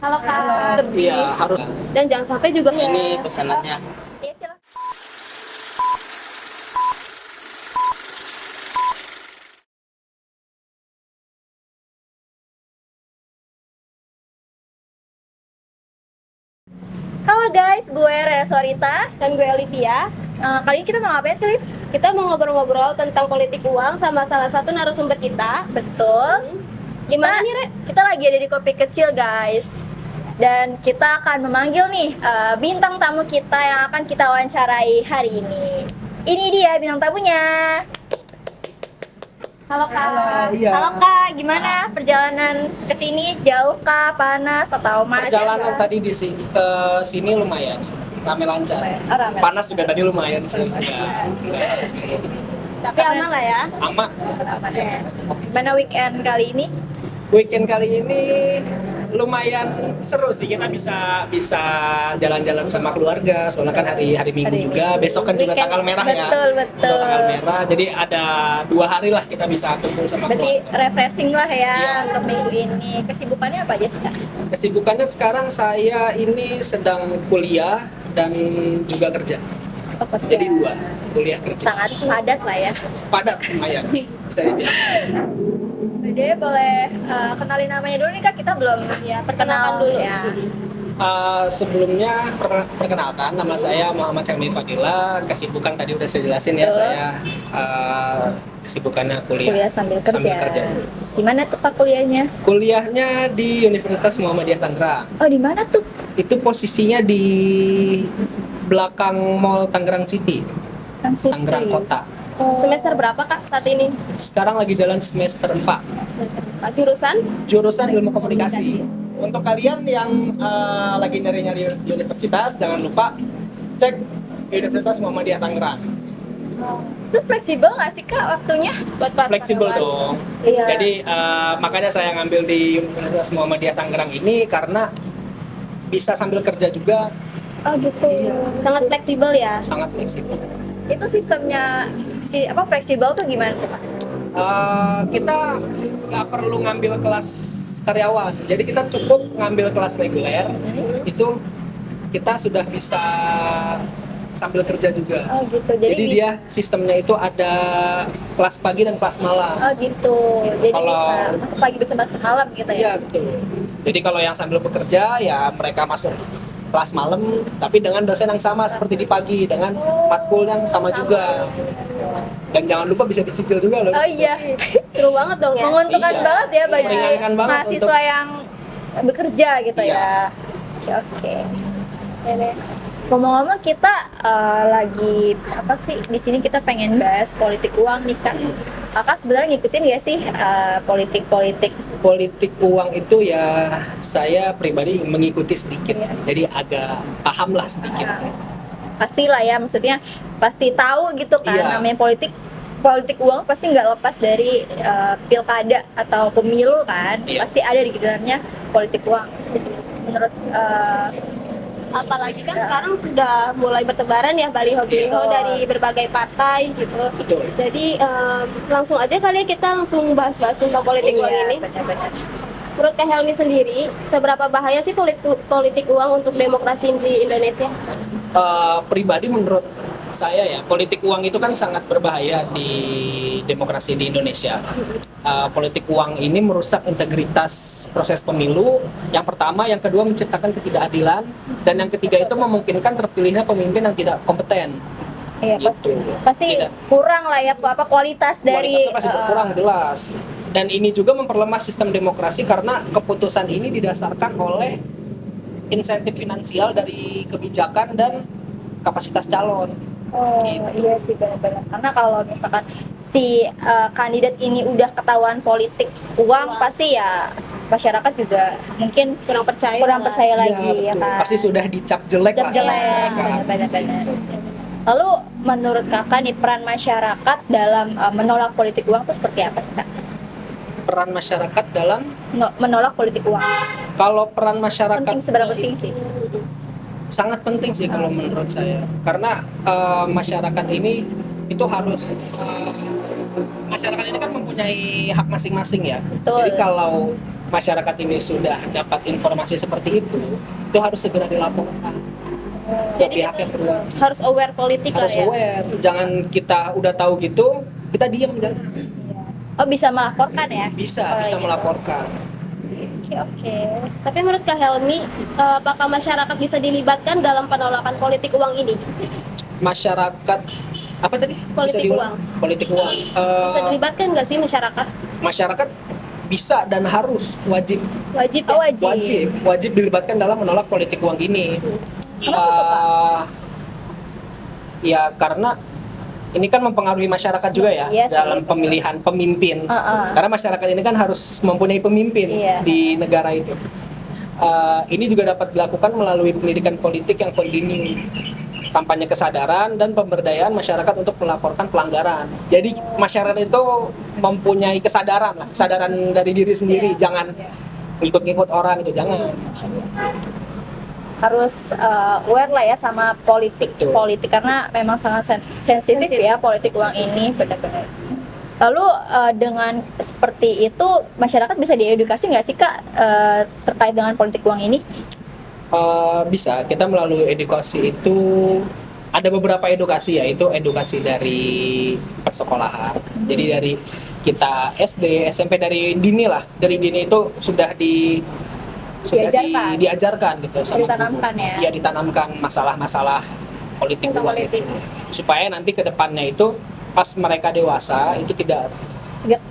Halo Kak, lebih. Iya, harus. Dan jangan sampai juga Ini pesanannya. Iya silakan. Halo guys, gue Rera Sorita dan gue Olivia. Kali ini kita mau ngapain sih, Liv? Kita mau ngobrol-ngobrol tentang politik uang sama salah satu narasumber kita. Betul. Gimana nih, Re? Kita lagi ada di kopi kecil, guys. Dan kita akan memanggil nih bintang tamu kita yang akan kita wawancarai hari ini. Ini dia bintang tamunya. Halo Kak. iya. Halo Kak, gimana perjalanan ke sini? Jauh kah, panas atau macet? Perjalanan kah? tadi di sini ke sini lumayan, rame lancar. Oh, rame. Panas juga tadi lumayan sih. Ya, Tapi aman lah ya. aman. Gimana weekend kali ini? Weekend kali ini lumayan seru sih, kita bisa jalan-jalan sama keluarga soalnya kan hari Minggu Hari juga, Minggu. besok kan juga Weekend. tanggal merah ya. Betul. Tanggal merah, jadi ada 2 hari lah kita bisa kumpul sama Berarti keluarga. refreshing lah ya Iya. untuk minggu ini. Kesibukannya apa aja sih Kak? Kesibukannya sekarang saya ini sedang kuliah dan juga kerja. Oh, kerja. Jadi 2, kuliah kerja. Sangat padat lah ya. Padat lumayan, bisa dibilang. Jadi boleh kenalin namanya dulu nih Kak, kita belum ya perkenalkan dulu ya. Sebelumnya perkenalkan, nama saya Muhammad Helmi Fadila. Kesibukan tadi udah saya jelasin ya, Betul. saya kesibukannya Kuliah sambil kerja. Di mana tuh Kak kuliahnya? Kuliahnya di Universitas Muhammadiyah Tangerang. Oh, di mana tuh? Itu posisinya di belakang Mall Tangerang City, City. Tangerang Kota. Semester berapa Kak saat ini? Sekarang lagi jalan semester 4, Jurusan? jurusan Ilmu Komunikasi. Untuk kalian yang lagi nyari-nyari universitas, jangan lupa cek Universitas Muhammadiyah Tangerang. Itu fleksibel nggak sih Kak waktunya buat kelas? Fleksibel dong. Iya. Jadi makanya saya ngambil di Universitas Muhammadiyah Tangerang ini karena bisa sambil kerja juga, Oh gitu. Sangat fleksibel ya. sangat fleksibel. Itu sistemnya fleksibel tuh gimana tuh Kak? Kita nggak perlu ngambil kelas karyawan, jadi kita cukup ngambil kelas reguler. Itu kita sudah bisa sambil kerja juga. Oh gitu. Jadi dia sistemnya itu ada kelas pagi dan kelas malam. Oh gitu. Jadi Kalau- bisa masuk pagi bisa masuk malam gitu ya. Iya betul. Jadi kalau yang sambil bekerja ya mereka masuk kelas malam, tapi dengan dosen yang sama seperti di pagi, dengan matkul yang sama juga. Dan jangan lupa bisa dicicil juga loh. Oh iya. Seru banget dong ya. Menguntungkan Iya. banget ya bagi Meringankan banget mahasiswa yang bekerja gitu Iya. ya. Oke. Ini ngomong-ngomong kita lagi apa sih di sini kita pengen bahas politik uang nih Kak. Kakak sebenarnya ngikutin gak sih politik-politik? Politik uang itu ya saya pribadi mengikuti sedikit, Iya. jadi agak paham lah sedikit. Pastilah ya, maksudnya pasti tahu gitu kan Iya. namanya politik uang pasti nggak lepas dari pilkada atau pemilu kan. Iya. Pasti ada di dalamnya politik uang. Menurut Apalagi kan sekarang sudah mulai bertebaran ya baliho-baliho Betul. dari berbagai partai gitu. Betul. Jadi langsung aja kali ya kita langsung bahas-bahas tentang politik uang ini. benar-benar. Menurut Kak Helmi sendiri, seberapa bahaya sih politik uang untuk demokrasi di Indonesia? Pribadi menurut saya ya, politik uang itu kan sangat berbahaya di demokrasi di Indonesia. Politik uang ini merusak integritas proses pemilu. Yang pertama, yang kedua menciptakan ketidakadilan, dan yang ketiga itu memungkinkan terpilihnya pemimpin yang tidak kompeten. Iya Gitu. pasti Tidak. kurang lah ya kualitas dari Kualitasnya pasti berkurang jelas. Dan ini juga memperlemah sistem demokrasi karena keputusan ini didasarkan oleh insentif finansial dari kebijakan dan kapasitas calon. Oh iya sih benar-benar, karena kalau misalkan si kandidat ini udah ketahuan politik uang pasti ya masyarakat juga mungkin Kurang percaya. lagi ya betul. kan. Pasti sudah dicap jelek Cap lah sama jelek, masyarakat. benar-benar. Lalu menurut kakak nih peran masyarakat dalam menolak politik uang itu seperti apa sih kak? Peran masyarakat dalam, Menolak politik uang kalau peran masyarakat penting, seberapa penting sih? sangat penting sih kalau menurut saya, karena masyarakat ini itu harus masyarakat ini kan mempunyai hak masing-masing ya. Betul. Jadi kalau masyarakat ini sudah dapat informasi seperti itu harus segera dilaporkan ke Jadi pihak yang berwajib. harus aware politik Harus lah ya. aware, jangan kita udah tahu gitu kita diam, jangan. Oh, bisa melaporkan ya? Bisa Gitu. melaporkan. Oke. Tapi menurut Kak Helmi, apakah masyarakat bisa dilibatkan dalam penolakan politik uang ini? Masyarakat apa tadi? Politik Bisa diulang? uang. Politik uang. Bisa dilibatkan nggak sih masyarakat? Masyarakat bisa dan harus wajib Wajib ya? Oh, wajib. wajib dilibatkan dalam menolak politik uang ini. Kenapa tuh, Pak? Ya karena ini kan mempengaruhi masyarakat juga ya Iya sih. dalam pemilihan pemimpin. Karena masyarakat ini kan harus mempunyai pemimpin Iya. di negara itu. Ini juga dapat dilakukan melalui pendidikan politik yang kontinu, kampanye kesadaran dan pemberdayaan masyarakat untuk melaporkan pelanggaran. Jadi masyarakat itu mempunyai kesadaran dari diri sendiri, Iya. jangan ngikut-ngikut orang itu, jangan. Harus aware lah ya sama politik karena memang sangat sensitif ya politik uang ini, benar-benar. Lalu dengan seperti itu masyarakat bisa diedukasi nggak sih Kak terkait dengan politik uang ini? Bisa, kita melalui edukasi itu ada beberapa edukasi, yaitu edukasi dari persekolahan. Jadi dari kita SD, SMP, dari dini itu sudah diajarkan gitu sama Ditanamkan guru. ya. Iya, ditanamkan masalah-masalah politik Tentang uang politik. itu. Supaya nanti ke depannya itu pas mereka dewasa itu tidak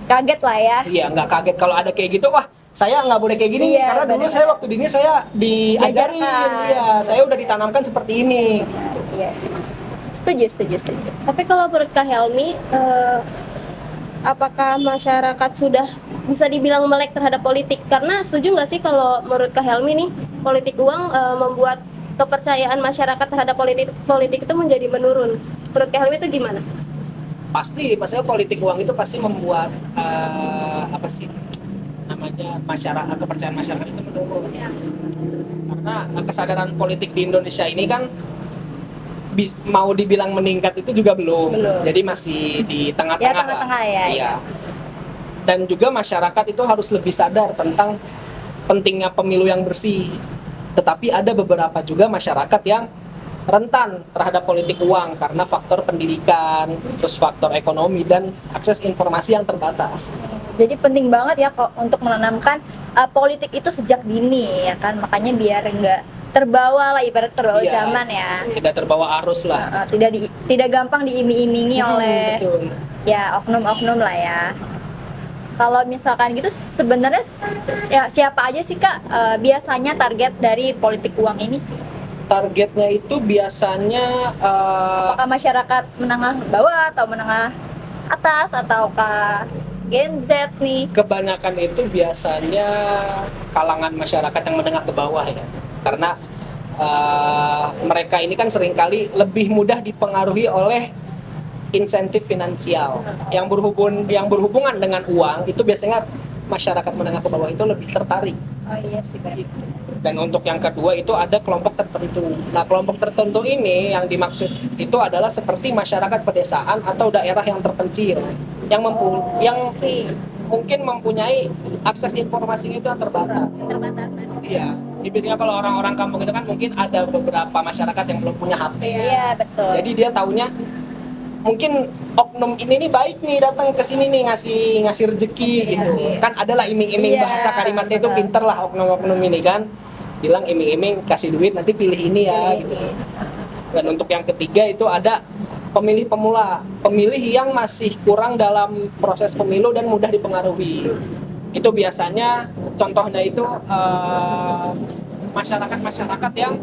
Kaget lah ya. Iya, nggak kaget kalau ada kayak gitu. Wah, saya nggak boleh kayak gini nih, Iya, karena dulu benar. saya waktu dini saya diajarin, Diajarkan. ya saya udah ditanamkan seperti ini. Iya sih. Setuju. Tapi kalau menurut Kak Helmi, apakah masyarakat sudah bisa dibilang melek terhadap politik? Karena setuju nggak sih kalau menurut Kak Helmi nih, politik uang membuat kepercayaan masyarakat terhadap politik itu menjadi menurun. Menurut Kak Helmi itu gimana? Pasti politik uang itu pasti membuat apa sih namanya kepercayaan masyarakat itu menurun. Karena kesadaran politik di Indonesia ini kan mau dibilang meningkat itu juga belum. Jadi masih di tengah-tengah Ya, lah. tengah-tengah ya. Iya. Dan juga masyarakat itu harus lebih sadar tentang pentingnya pemilu yang bersih. Tetapi ada beberapa juga masyarakat yang rentan terhadap politik uang karena faktor pendidikan, terus faktor ekonomi dan akses informasi yang terbatas. Jadi penting banget ya untuk menanamkan politik itu sejak dini ya kan, makanya biar nggak terbawa lah, ibarat terbawa Iya, zaman ya. Tidak terbawa arus lah. Tidak gampang diiming-imingi oleh Betul. ya oknum-oknum lah ya. Kalau misalkan gitu sebenarnya siapa aja sih Kak biasanya target dari politik uang ini? Targetnya itu biasanya Apakah masyarakat menengah bawah atau menengah atas ataukah Gen Z nih? kebanyakan itu biasanya kalangan masyarakat yang menengah ke bawah ya. Karena mereka ini kan seringkali lebih mudah dipengaruhi oleh insentif finansial yang berhubungan dengan uang. Itu biasanya masyarakat menengah ke bawah itu lebih tertarik. Oh iya sih benar. Dan untuk yang kedua itu ada kelompok tertentu. Nah, kelompok tertentu ini yang dimaksud itu adalah seperti masyarakat pedesaan atau daerah yang terpencil yang mungkin mempunyai akses informasinya itu yang terbatas. Keterbatasan. Iya. Jadi biasanya kalau orang-orang kampung itu kan mungkin ada beberapa masyarakat yang belum punya HP. Iya betul. Jadi dia taunya mungkin oknum ini nih baik nih datang ke sini nih ngasih rezeki gitu. Kan adalah iming-iming, Iya, bahasa kalimatnya itu betul. pinter lah oknum-oknum ini kan. Bilang iming-iming kasih duit nanti pilih ini ya gitu. Dan untuk yang ketiga itu ada pemilih pemula, pemilih yang masih kurang dalam proses pemilu dan mudah dipengaruhi. Itu biasanya contohnya itu masyarakat-masyarakat yang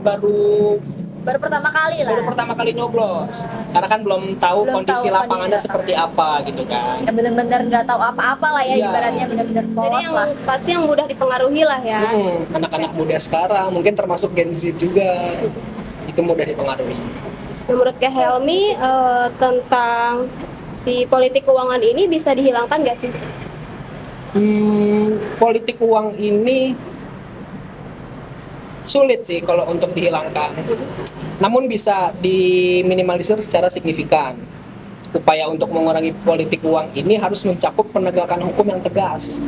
baru pertama kali lah. pertama kali nyoblos, karena kan belum tahu Belum kondisi tahu lapangannya kondisi seperti apa gitu kan. Ya benar-benar nggak tahu apa-apa lah ya, Iya. ibaratnya benar-benar Jadi polos yang lah. pasti yang mudah dipengaruhi lah ya. Anak-anak muda sekarang mungkin termasuk Gen Z juga itu mudah dipengaruhi. Menurut Kak Helmi, tentang si politik keuangan ini bisa dihilangkan nggak sih? Politik uang ini sulit sih kalau untuk dihilangkan, namun bisa diminimalisir secara signifikan. upaya untuk mengurangi politik uang ini harus mencakup penegakan hukum yang tegas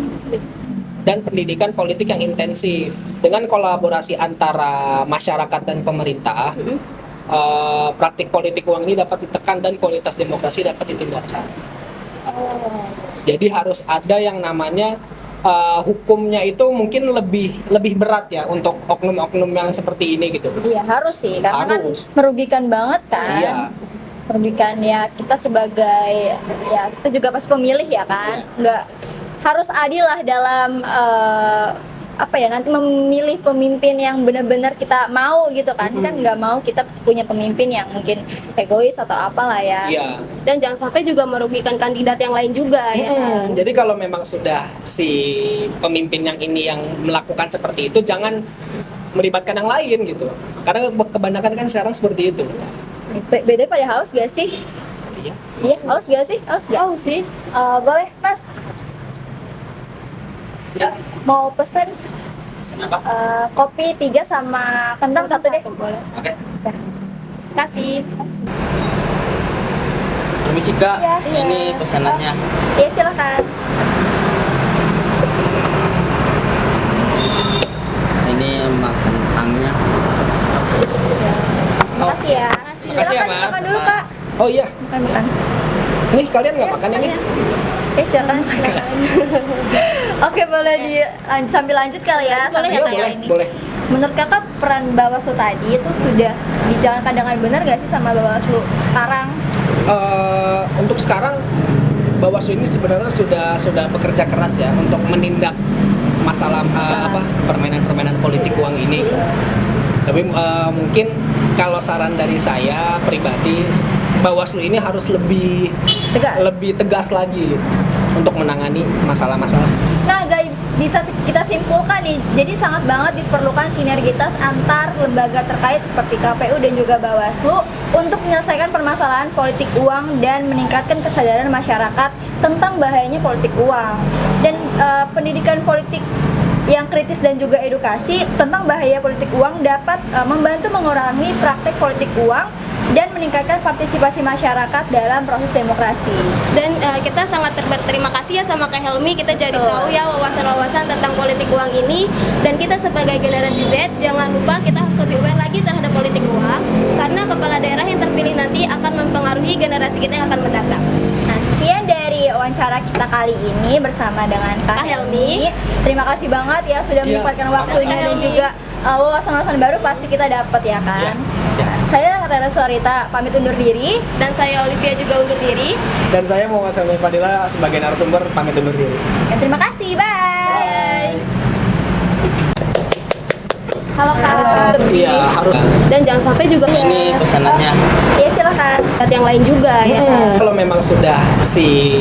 dan pendidikan politik yang intensif. Dengan kolaborasi antara masyarakat dan pemerintah, praktik politik uang ini dapat ditekan dan kualitas demokrasi dapat ditingkatkan. Jadi harus ada yang namanya hukumnya itu mungkin lebih berat ya untuk oknum-oknum yang seperti ini gitu. Iya harus sih, karena Harus. kan merugikan banget kan. Iya. Merugikan ya kita sebagai ya kita juga pas pemilih ya kan, nggak harus adil lah dalam apa ya nanti memilih pemimpin yang benar-benar kita mau gitu kan. Kan nggak mau kita punya pemimpin yang mungkin egois atau apalah ya. Iya. Dan jangan sampai juga merugikan kandidat yang lain juga ya kan. Jadi kalau memang sudah si pemimpin yang ini yang melakukan seperti itu, jangan melibatkan yang lain gitu. Karena kebanyakan kan sekarang seperti itu. Beda pada haus gak sih? Iya. Iya haus gak sih? Haus gak? Oh sih. Boleh mas, Ya. mau pesen Kenapa? kopi 3 sama kentang satu deh. Boleh. Oke. Kasih. Permisi Kak, Iya. ini pesanannya. Iya silakan. Ini makan kentangnya. Makasih ya. Makasih ya, Silakan Mas. makan dulu kak. Oh iya, Makan. nih kalian nggak makan ini? Silakan. Oke boleh sambil lanjut kali ya. Boleh sambil ya, tanya boleh, ini. boleh. Menurut kakak peran Bawaslu tadi itu sudah dijalankan dengan benar gak sih sama Bawaslu sekarang? Untuk sekarang Bawaslu ini sebenarnya sudah bekerja keras ya untuk menindak masalah permainan-permainan politik uang ini. Tapi mungkin kalau saran dari saya pribadi, Bawaslu ini harus lebih tegas lagi untuk menangani masalah-masalah. Nah guys, bisa kita simpulkan nih, jadi sangat banget diperlukan sinergitas antar lembaga terkait seperti KPU dan juga Bawaslu untuk menyelesaikan permasalahan politik uang dan meningkatkan kesadaran masyarakat tentang bahayanya politik uang. Dan pendidikan politik yang kritis dan juga edukasi tentang bahaya politik uang dapat membantu mengurangi praktek politik uang dan meningkatkan partisipasi masyarakat dalam proses demokrasi. Dan kita sangat berterima kasih ya sama Kak Helmi, kita jadi tahu ya wawasan-wawasan tentang politik uang ini. Dan kita sebagai generasi Z, jangan lupa kita harus lebih aware lagi terhadap politik uang, karena kepala daerah yang terpilih nanti akan mempengaruhi generasi kita yang akan mendatang. Nah, sekian dari wawancara kita kali ini bersama dengan Kak Kak Helmi. Terima kasih banget ya sudah Iya, menyempatkan sama-sama. waktunya dan Helmi. juga wawasan-wawasan baru pasti kita dapat ya kan. Iya, siap. Saya Rara Suarita pamit undur diri. Dan saya Olivia juga undur diri. Dan saya Muhammad Helmi Fadila sebagai narasumber pamit undur diri. Dan terima kasih. Bye. Halo Kak. Iya, harus. Dan jangan sampai juga Ini pesanannya. Iya silakan. yang lain juga ya kan. Kalau memang sudah si